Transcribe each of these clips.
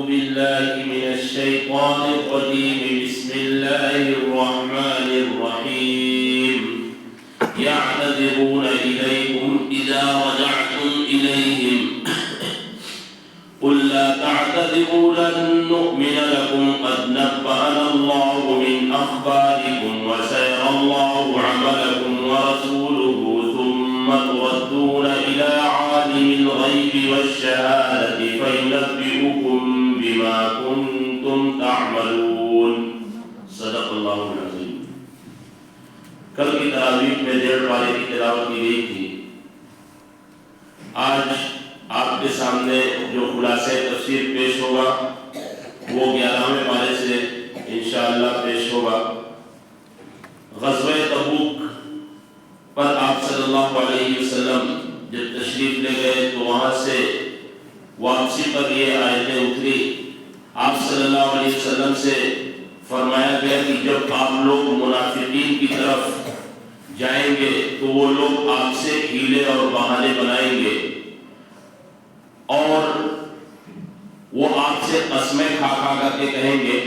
بالله من الشيطان الرجيم بسم الله الرحمن الرحيم يعتذرون إليكم إذا رجعتم إليهم قل لا تعتذروا لن نؤمن لكم قد نبأنا الله من أخباركم وسيرى الله عملكم ورسوله ثم تردون إلى عالم الغيب والشهادة فينبئكم بما كنتم تعملون صدق الله العظيم. کل کی تراویح میں 1.5 پارے کی تلاوت کی گئی تھی. آج آپ کے سامنے جو خلاصہ تفسیر پیش ہوگا وہ 11ویں پارے سے انشاءاللہ پیش ہوگا. غزوہ تبوک پر آپ صلی اللہ علیہ وسلم جب تشریف لے گئے تو وہاں سے واپسی پر یہ آیتیں اتری. آپ صلی اللہ علیہ وسلم سے فرمایا گیا کہ جب آپ لوگ منافقین کی طرف جائیں گے تو وہ لوگ آپ سے ہیلے اور بہانے بنائیں گے اور وہ آپ سے قسمیں کھا کر کے کہیں گے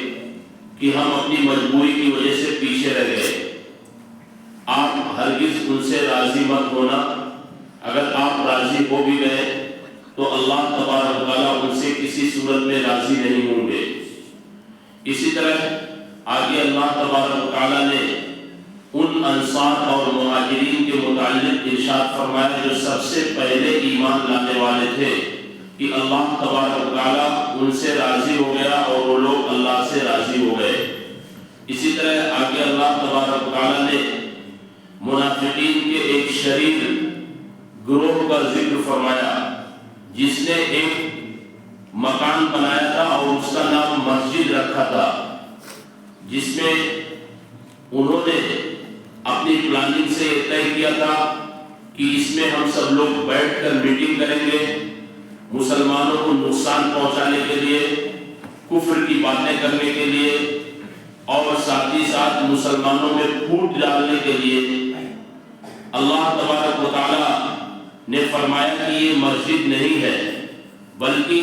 کہ ہم اپنی مجبوری کی وجہ سے پیچھے رہ گئے. آپ ہرگز ان سے راضی مت ہونا. اگر آپ راضی ہو بھی گئے تو اللہ تبارک و تعالیٰ ان سے کسی صورت میں راضی نہیں ہوں گے. اسی طرح آگے اللہ تبارک و تعالیٰ نے ان انصار اور مہاجرین کے متعلق ارشاد فرمایا جو سب سے پہلے ایمان لانے والے تھے کہ اللہ تبارک و تعالیٰ ان سے راضی ہو گیا اور وہ لوگ اللہ سے راضی ہو گئے. اسی طرح آگے اللہ تبارک و تعالیٰ نے منافقین کے ایک شریر گروہ کا ذکر فرمایا جس نے ایک مکان بنایا تھا اور اس کا نام مسجد رکھا تھا، جس میں انہوں نے اپنی پلاننگ سے یہ طے کیا تھا کہ اس میں ہم سب لوگ بیٹھ کر میٹنگ کریں گے مسلمانوں کو نقصان پہنچانے کے لیے، کفر کی باتیں کرنے کے لیے اور ساتھ ہی ساتھ مسلمانوں میں پھوٹ ڈالنے کے لیے. اللہ تبارک و تعالیٰ نے فرمایا کہ یہ مسجد نہیں ہے بلکہ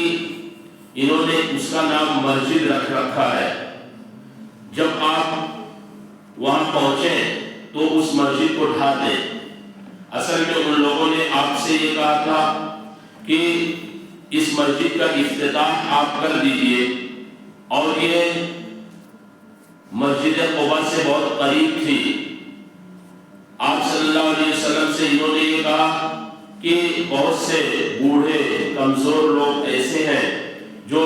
انہوں نے اس کا نام مسجد رکھ رکھا ہے. جب آپ وہاں پہنچیں تو اس مسجد کو ڈھا دیں. اصل میں ان لوگوں نے آپ سے یہ کہا تھا کہ اس مسجد کا افتتاح آپ کر دیجئے اور یہ مسجد قباء سے بہت قریب تھی. آپ صلی اللہ علیہ وسلم سے انہوں نے یہ کہا کہ بہت سے بوڑھے کمزور لوگ ایسے ہیں جو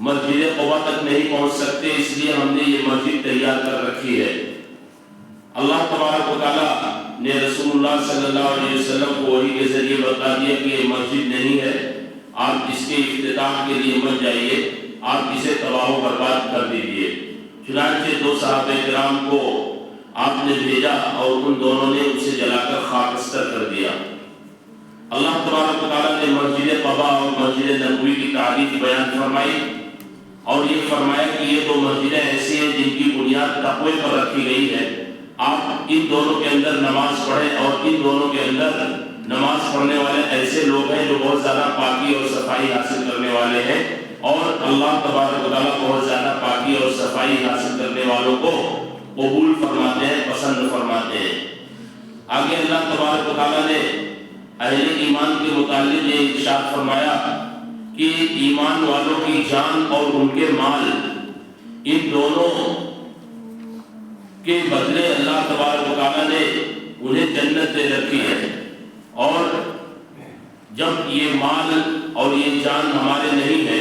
مسجد قباء تک نہیں پہنچ سکتے، اس لیے ہم نے یہ مسجد تیار کر رکھی ہے. اللہ تبارک و تعالیٰ نے رسول اللہ صلی اللہ علیہ وسلم کو وحی کے ذریعے بتا دیا کہ یہ مسجد نہیں ہے، آپ اس کے افتتاح کے لیے مت جائیے، آپ اسے تباہ و برباد کر دیجیے. چنانچہ 2 صحابہ کرام کو آپ نے بھیجا اور ان دونوں نے اسے جلا کر خاکستر کر دیا. اللہ تبارک و تعالیٰ نے مسجد قباء اور مسجد نبوی کی تعریف بیان فرمائی اور یہ فرمایا کہ یہ 2 مسجدیں ایسی ہیں جن کی بنیاد تقوی پر رکھی گئی ہے. آپ ان دونوں کے اندر نماز پڑھیں اور ان دونوں کے اندر نماز پڑھنے والے ایسے لوگ ہیں جو بہت زیادہ پاکی اور صفائی حاصل کرنے والے ہیں اور اللہ تبارک و تعالیٰ بہت زیادہ پاکی اور صفائی حاصل کرنے والوں کو قبول فرماتے ہیں، پسند فرماتے ہیں. آگے اللہ تبارک و تعالیٰ نے اہل ایمان کے متعلق یہ ارشاد فرمایا کہ ایمان والوں کی جان اور ان کے مال ان دونوں کے بدلے اللہ تبارک و تعالیٰ نے انہیں جنت دے رکھی ہے. اور جب یہ مال اور یہ جان ہمارے نہیں ہے،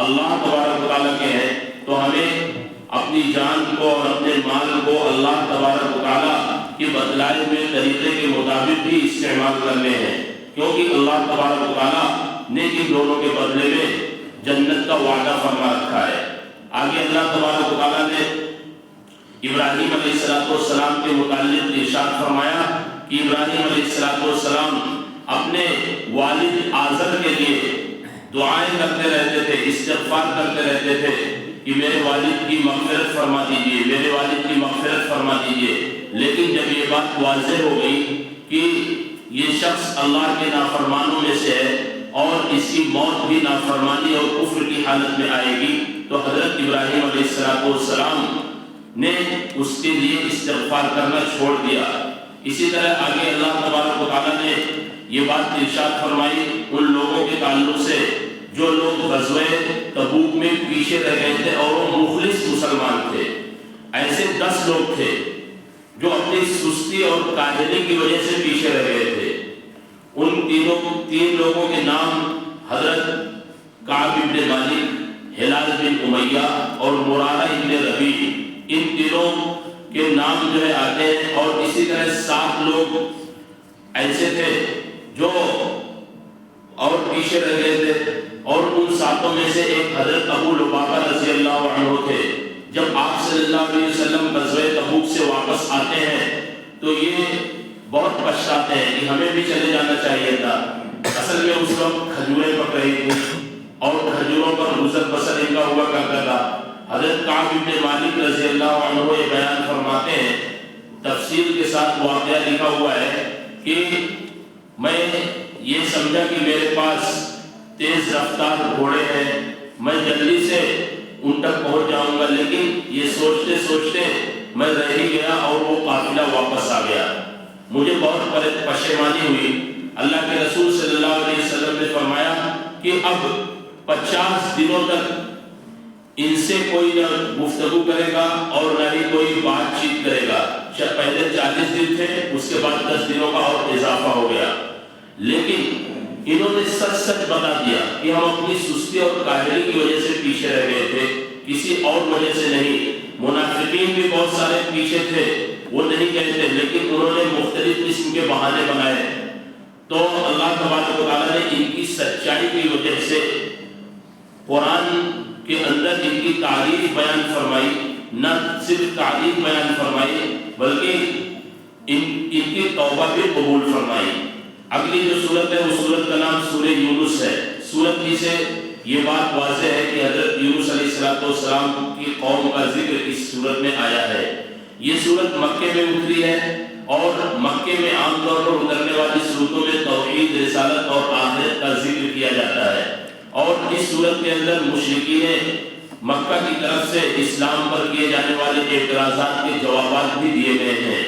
اللہ تبارک و تعالیٰ کے ہیں، تو ہمیں اپنی جان کو اور اپنے مال کو اللہ تبارک و تعالیٰ کے بتلائے ہوئے طریقے کے مطابق بھی استعمال کرنے ہیں، کیونکہ اللہ تبارک و تعالیٰ نے ان دونوں کے بدلے میں جنت کا وعدہ فرما رکھا ہے. آگے اللہ تبارک و تعالیٰ نے ابراہیم علیہ السلام کے متعلق ارشاد فرمایا کہ ابراہیم علیہ السلام اپنے والد آزر کے لیے دعائیں کرتے رہتے تھے، استغفار کرتے رہتے تھے کہ میرے والد کی مغفرت فرما دیجئے، میرے والد کی مغفرت فرما دیجئے. لیکن جب یہ بات واضح ہو گئی کہ یہ شخص اللہ کے نافرمانوں میں سے ہے اور اس کی موت بھی نافرمانی اور کفر کی حالت میں آئے گی، تو حضرت ابراہیم علیہ السلام نے اس کے لیے استغفار کرنا چھوڑ دیا۔ اسی طرح آگے اللہ تبارک و تعالیٰ نے یہ بات ارشاد فرمائی ان لوگوں کے تعلق سے جو لوگ غزوہ تبوک میں پیچھے رہ گئے تھے اور وہ مخلص مسلمان تھے۔ ایسے 10 لوگ تھے جو اپنی سستی اور کاہلی کی وجہ سے پیچھے رہ گئے تھے۔ ان تین لوگوں کے نام حضرت کعب بن مالک، ہلال بن امیہ اور مرارہ بن ربیع، ان تینوں کے نام جو ہے آتے ہیں۔ اور اسی طرح 7 لوگ ایسے تھے جو اور پیچھے رہ گئے تھے، اور ان 7 میں سے ایک حضرت ابو لبابہ رضی اللہ عنہ تھے۔ جب آپ صلی اللہ علیہ وسلم غزوہ تبوک سے واپس آتے ہیں تو یہ بہت پچھتاتے ہیں کہ ہمیں بھی چلے جانا چاہیے تھا۔ اصل میں اس وقت کھجوریں پک رہی تھی اور کھجوروں پر گزر بسر ان کا ہوا کرتا تھا۔ حضرت کعب بن مالک رضی اللہ عنہ یہ بیان فرماتے ہیں، تفصیل کے ساتھ واقعہ لکھا ہوا ہے کہ میں یہ سمجھا کہ میرے پاس تیز رفتار گھوڑے ہیں، میں جلدی سے ان تک پہنچ جاؤں گا، لیکن یہ سوچتے سوچتے میں رہ ہی گیا اور وہ قافلہ واپس آ گیا۔ مجھے بہت پشیمانی ہوئی۔ اللہ کے رسول صلی اللہ علیہ وسلم نے فرمایا کہ اب 50 دنوں تک ان سے کوئی نہ گفتگو کرے گا اور نہ ہی کوئی بات چیت کرے گا۔ پہلے 40 دن تھے، اس کے بعد 10 دنوں کا اور اضافہ ہو گیا، لیکن انہوں نے سچ سچ بتا دیا کہ ہم اپنی سستی اور کاہلی کی وجہ سے پیچھے رہ گئے تھے، کسی اور وجہ سے نہیں۔ منافقین بھی بہت سارے پیچھے تھے، وہ نہیں کہتے، لیکن انہوں نے مختلف قسم کے بہانے بنائے۔ تو اللہ تبارک و تعالیٰ نے ان کی سچائی کی وجہ سے قرآن کے اندر ان کی تعریف بیان فرمائی، نہ صرف تعریف بیان فرمائی بلکہ ان کی توبہ بھی قبول فرمائی۔ اگلی جو صورت ہے وہ صورت کا نام سورہ یونس ہے۔ صورت ہی سے یہ بات واضح ہے کہ حضرت یونس علیہ السلام کی قوم کا ذکر اس صورت میں آیا ہے۔ یہ صورت مکے میں اتری ہے، اور مکے میں عام طور پر اترنے والی صورتوں میں توحید، رسالت اور آخرت کا ذکر کیا جاتا ہے۔ اور اس صورت کے اندر مشرکین مکہ کی طرف سے اسلام پر کیے جانے والے اعتراضات کے جوابات بھی دیے گئے ہیں۔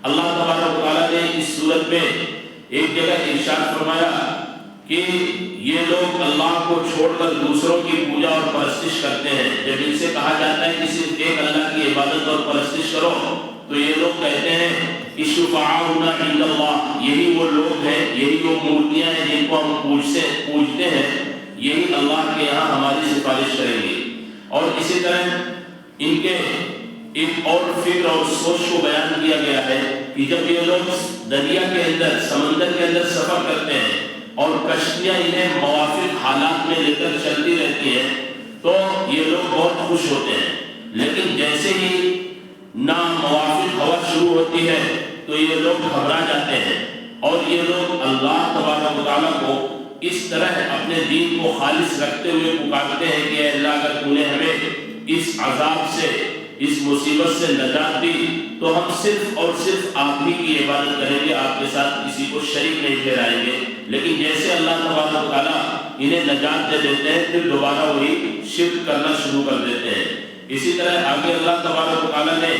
اللہ تبارک و تعالیٰ نے اس صورت میں ایک جگہ ارشاد فرمایا کہ یہ لوگ اللہ کو چھوڑ کر دوسروں کی پوجا اور پرستش کرتے ہیں۔ جب ان سے کہا جاتا ہے کہ صرف ایک اللہ کی عبادت اور پرستش کرو تو یہ لوگ کہتے ہیں کہ شفعاؤنا عند اللہ، یہی وہ لوگ ہیں، یہی وہ مورتیاں ہیں جن کو ہم پوجتے ہیں، یہی اللہ کے یہاں ہماری سفارش کریں گے۔ اور اسی طرح ان کے ایک اور فکر اور سوچ کو بیان کیا گیا ہے کہ جب یہ لوگ دریا کے اندر، سمندر کے اندر سفر کرتے ہیں اور کشتیاں انہیں موافق حالات میں لے کر چلتی رہتی ہیں تو یہ لوگ بہت خوش ہوتے ہیں، لیکن جیسے ہی ناموافق ہوا شروع ہوتی ہے تو یہ لوگ گھبرا جاتے ہیں، اور یہ لوگ اللہ تبارک و تعالیٰ کو اس طرح اپنے دین کو خالص رکھتے ہوئے پکارتے ہیں کہ اے اللہ اگر تو نے ہمیں اس عذاب سے، اس مصیبت سے نجات دی تو ہم صرف اور صرف آپ ہی کی عبادت کریں گے، آپ کے ساتھ کسی کو شریک نہیں ٹھہرائیں گے۔ لیکن جیسے اللہ تبارک و تعالیٰ انہیں نجات دے دیتے ہیں پھر دوبارہ وہی شرک کرنا شروع کر دیتے ہیں۔ اسی طرح آگے اللہ تبارک و تعالیٰ نے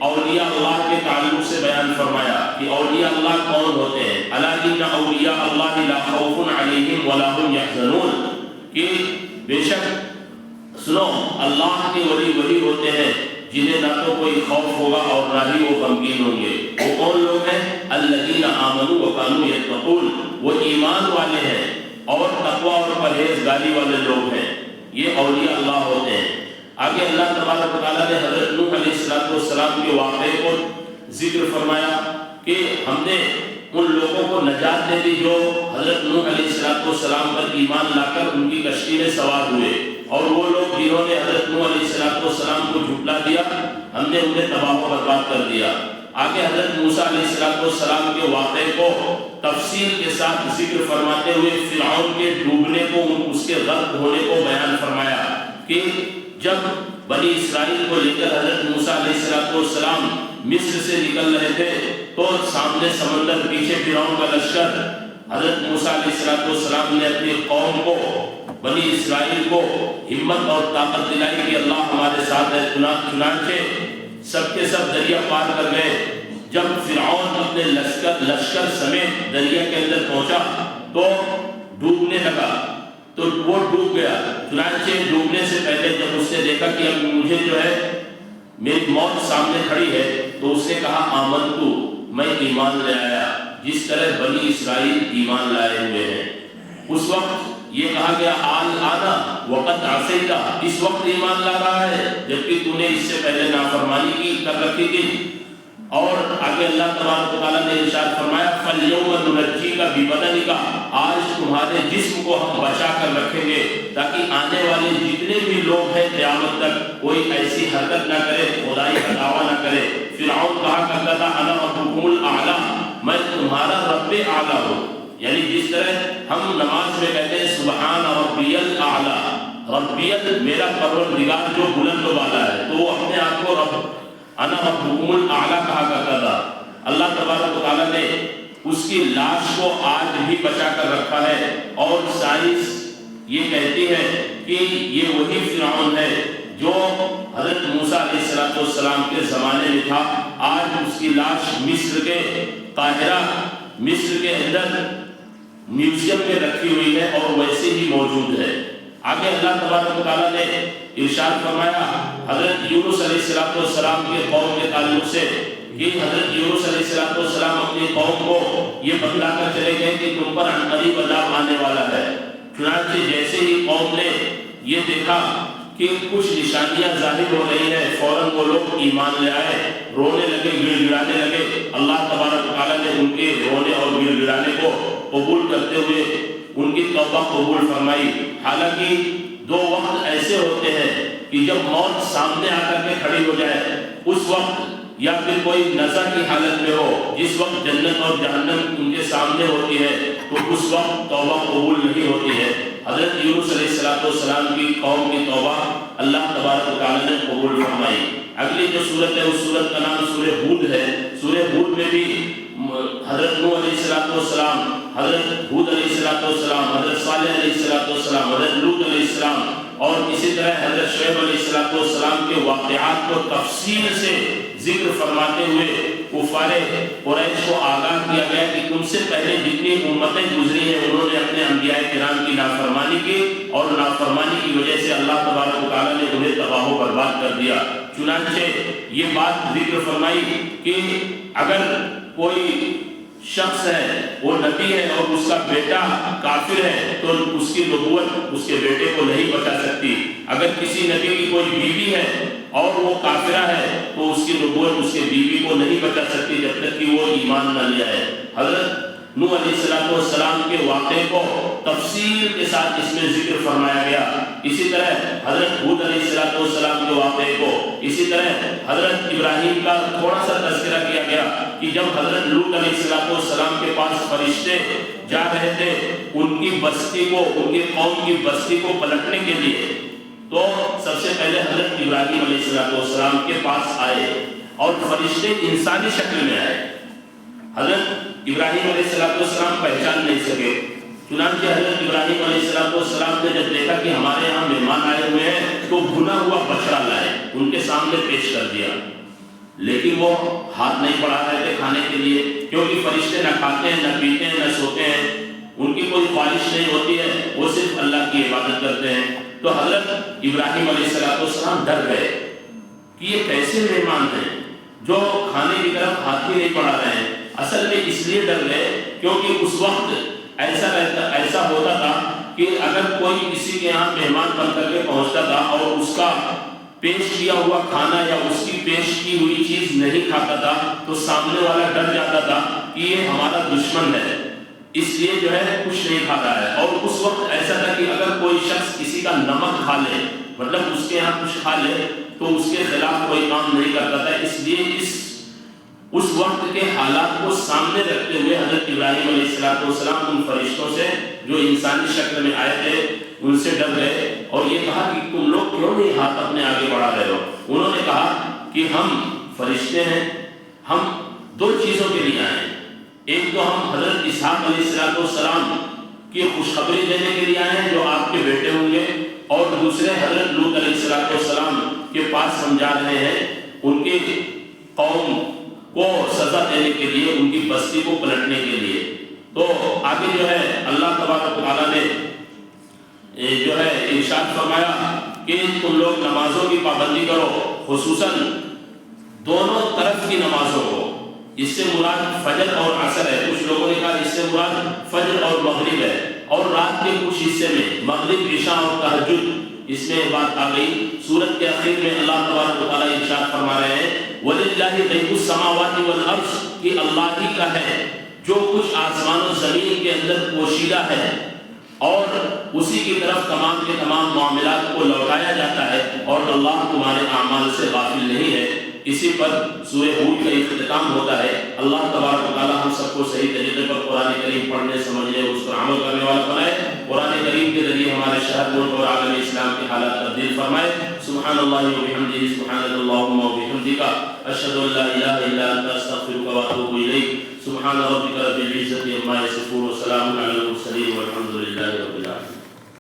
اولیاء اللہ کے تعلق سے بیان فرمایا کہ اولیاء اللہ کون ہوتے ہیں۔ الا ان اولیاء اللہ لا خوف علیہم ولا هم یحزنون، کہ بے شک سنو اللہ کے ولی وہی ہوتے ہیں جنہیں نہ تو کوئی خوف ہوگا اور نہ ہی وہ غمگین ہوں گے۔ وہ کون لوگ ہیں؟ الذین آمنوا وکانوا یتقون، وہ ایمان والے ہیں اور تقوی اور پرہیزگاری والے لوگ ہیں، یہ اولیاء اللہ ہوتے ہیں۔ آگے اللہ تبارک و تعالیٰ نے حضرت نوح علیہ السلام کے واقعے کو ذکر فرمایا کہ ہم نے ان لوگوں کو نجات دے دی جو حضرت نوح علیہ السلام پر ایمان لا کر ان کی کشتی میں سوار ہوئے، اور وہ لوگ جنہوں نے حضرت نوح علیہ السلام کو جھٹلا دیا ہم نے انہیں تباہ و برباد کر دیا۔ آگے حضرت موسیٰ علیہ السلام کے واقعے کو تفصیل کے ساتھ ذکر فرماتے ہوئے فرعون کے ڈوبنے کو، اس کے غرق ہونے کو بیان فرمایا کہ جب بنی اسرائیل کو لے کر حضرت موسیٰ علیہ السلام مصر سے نکل رہے تھے تو سامنے سمندر، پیچھے فرعون کا لشکر، حضرت موسیٰ علیہ السلام نے اپنی قوم کو، بنی اسرائیل کو ہمت اور طاقت دلائی کہ اللہ ہمارے ساتھ ہے، چنانچہ سب کے سب دریا پار کر گئے۔ جب فرعون اپنے لشکر سمیت دریا کے اندر پہنچا تو ڈوبنے لگا، تو وہ ڈوب گیا۔ چنانچہ ڈوبنے سے پہلے جب اس نے دیکھا کہ اب مجھے جو ہے میری موت سامنے کھڑی ہے، تو اس نے کہا آمنتو، میں ایمان لے آیا، جس طرح بنی اسرائیل ایمان لائے ہوئے ہیں۔ اس وقت یہ کہا گیا آنا وقت عصیتا، اس وقت ایمان لا رہا ہے جبکہ تو نے اس سے پہلے نافرمانی کی کر رکھی تھی۔ اور آگے اللہ تبارک و تعالیٰ نے ارشاد فرمایا فَالْيَوْمَ نُنَجِّيكَ بِبَدَنِكَ، آج تمہارے جسم کو ہم بچا کر رکھیں گے تاکہ آنے والے جتنے بھی لوگ ہیں قیامت تک کوئی ایسی حرکت نہ کرے، خدائی کا دعویٰ نہ کرے۔ فرعون کہا کرتا تھا انا ربکم الاعلیٰ، میں تمہارا رب اعلیٰ ہوں، یعنی جس طرح ہم نماز میں کہتے ہیں سبحان ربی الاعلیٰ، ربیت میرا پروردگار جو بلند والا ہے، تو وہ اپنے آپ کو رب انا ربکم الاعلیٰ کہا کرتا تھا۔ اللہ تبارک و تعالیٰ نے اس کی لاش کو آج بھی بچا کر رکھا ہے، اور سائنس یہ کہتی ہے کہ یہ وہی فرعون ہے جو حضرت موسیٰ علیہ السلام کے زمانے میں تھا۔ آج اس کی لاش مصر کے قاہرہ، مصر کے اندر میوزیم میں رکھی ہوئی ہے اور ویسے ہی موجود ہے۔ آگے اللہ تبارک و تعالیٰ نے ارشاد فرمایا حضرت یونس علیہ السلام کے قوم کے تعلق سے کہ حضرت یونس علیہ السلام اپنی قوم کو یہ بتلا کر چلے گئے کہ تم پر عنقریب عذاب آنے والا ہے۔ چنانچہ جیسے ہی قوم نے یہ دیکھا کہ کچھ نشانیاں ظاہر ہو رہی ہیں، فوراً وہ لوگ ایمان لے آئے، رونے لگے، گڑ گڑانے لگے۔ اللہ تبارک و تعالیٰ نے ان کے رونے اور گڑ گڑانے کو قبول کرتے ہوئے ان کی توبہ قبول فرمائی۔ حالانکہ دو وقت ایسے ہوتے ہیں کہ جب موت سامنے آ کر کے کھڑی ہو جائے، اس وقت یا پھر کوئی نزع کی حالت میں ہو، جس وقت جنت اور جہنم ان کے سامنے ہوتی ہے تو اس وقت توبہ قبول نہیں ہوتی ہے۔ حضرت یونس علیہ السلام کی قوم کی توبہ اللہ تبارک و تعالیٰ نے قبول فرمائی۔ اگلی جو صورت ہے اس صورت کا نام سورہ ہود ہے۔ سورہ ہود میں بھی حضرت نوح علیہ السلام، حضرت ہود علیہ السلام، حضرت صالح علیہ السلام، حضرت لوط علیہ السلام اور اسی طرح حضرت شعیب علیہ السلام کے واقعات کو تفصیل سے ذکر فرماتے ہوئے کفار قریش کو آگاہ کیا گیا کہ تم سے پہلے جتنی امتیں گزری ہیں انہوں نے اپنے انبیاء کرام کی نافرمانی کی، اور نافرمانی کی وجہ سے اللہ تبارک و تعالیٰ نے انہیں تباہ و برباد کر دیا۔ چنانچہ یہ بات ذکر فرمائی کہ اگر کوئی شخص ہے وہ نبی ہے اور اس کا بیٹا کافر ہے تو اس کی نبوت اس کے بیٹے کو نہیں بچا سکتی۔ اگر کسی نبی کی کوئی بیوی ہے اور وہ کافرہ ہے تو اس کی نبوت اس کے بیوی کو نہیں بچا سکتی جب تک کہ وہ ایمان نہ لے آئے۔ حضرت نوح علیہ السلام کے واقعے کو تفصیل کے ساتھ اس میں ذکر فرمایا گیا۔ اسی طرح حضرت ہود علیہ السلام کے واقعے کو، اسی طرح حضرت ابراہیم کا تھوڑا سا تذکرہ کیا گیا کہ جب حضرت لوط علیہ السلام کے پاس فرشتے جا رہے تھے ان کی بستی کو، ان کی قوم کی بستی کو پلٹنے کے لیے، تو سب سے پہلے حضرت ابراہیم علیہ السلام کے پاس آئے اور فرشتے انسانی شکل میں آئے۔ حضرت ابراہیم علیہ السلام پہچان نہیں سکے، چنانچہ حضرت ابراہیم علیہ السلام نے جب دیکھا کہ ہمارے یہاں مہمان آئے ہوئے ہیں تو بھنا ہوا بچڑا لائے، ان کے سامنے پیش کر دیا، لیکن وہ ہاتھ نہیں بڑھا رہے تھے کھانے کے لیے، کیونکہ فرشتے نہ کھاتے ہیں، نہ پیتے ہیں، نہ سوتے ہیں، ان کی کوئی خواہش نہیں ہوتی ہے، وہ صرف اللہ کی عبادت کرتے ہیں۔ تو حضرت ابراہیم علیہ السلام ڈر گئے کہ یہ کیسے مہمان ہیں جو کھانے کی طرف ہاتھ ہی نہیں بڑھا رہے ہیں۔ اصل میں اس لیے ڈر گئے کیونکہ اس وقت ایسا ہوتا تھا کہ اگر کوئی کسی کے یہاں مہمان بن کر کے پہنچتا تھا اور اس کا پیش کیا ہوا کھانا یا اس کی پیش کی ہوئی چیز نہیں کھاتا تھا تو سامنے والا ڈر جاتا تھا کہ یہ ہمارا دشمن ہے، اس لیے جو ہے کچھ نہیں کھا رہا ہے۔ اور اس وقت ایسا تھا کہ اگر کوئی شخص کسی کا نمک کھا لے، مطلب اس کے یہاں کچھ کھا لے، تو اس کے خلاف کوئی کام نہیں کرتا تھا۔ اس لیے اس وقت کے حالات کو سامنے رکھتے ہوئے حضرت ابراہیم علیہ السلام ان فرشتوں سے جو انسانی شکل میں آئے تھے ان سے ڈر گئے اور یہ کہا کہ تم لوگ کیوں نہیں ہاتھ اپنے آگے بڑھا رہے ہو؟ انہوں نے کہا کہ ہم فرشتے ہیں، ہم دو چیزوں کے لیے آئے ہیں، ایک تو ہم حضرت اسحاق علیہ السلام کی خوشخبری دینے کے لیے آئے ہیں جو آپ کے بیٹے ہوں گے، اور دوسرے حضرت لوط علیہ السلام کے پاس ہم جا رہے ہیں ان کی قوم کو سزا دینے کے لیے، ان کی بستی کو پلٹنے کے لیے۔ تو آگے جو ہے اللہ تبارک و تعالیٰ نے جو ہے ارشاد فرمایا کہ تم لوگ نمازوں کی پابندی کرو، خصوصاً دونوں طرف کی نمازوں کو۔ اس سے مراد فجر اور عصر ہے، کچھ لوگوں نے کہا اس سے مراد فجر اور مغرب ہے، اور رات کے کچھ حصے میں مغرب، عشاء اور تہجد، اس میں بات آ گئی۔ سورت کے آخر میں اللہ تبارک و تعالیٰ ارشاد فرما رہے ہیں وَلِلَّهِ غَيْبُ السَّمَاوَاتِ وَالْأَرْضِ، کہ اللہ ہی کا ہے جو کچھ آسمان و زمین کے اندر پوشیدہ ہے، اور اسی کی طرف تمام کے تمام معاملات کو لوٹایا جاتا ہے، اور اللہ تمہارے اعمال سے غافل نہیں ہے۔ اسی پر سورہ ہود کا اختتام ہوتا ہے۔ اللہ تبارک و تعالیٰ ہم سب کو صحیح طریقے پر قرآن کریم پڑھنے، سمجھنے، اس پر عمل کرنے والا بنائے۔ قرآن کریم کے ذریعے ہمارے شہر، ملک اور عالم اسلام کی حالات تبدیل فرمائے۔ سبحان اللہ و بحمدہ، سبحانک اللہم و بحمدک، اشہد ان لا الہ الا انت، استغفرک و اتوب الیک۔ سبحان ربک رب العزۃ عما یصفون، وسلام علی المرسلین، والحمد للہ رب العالمین۔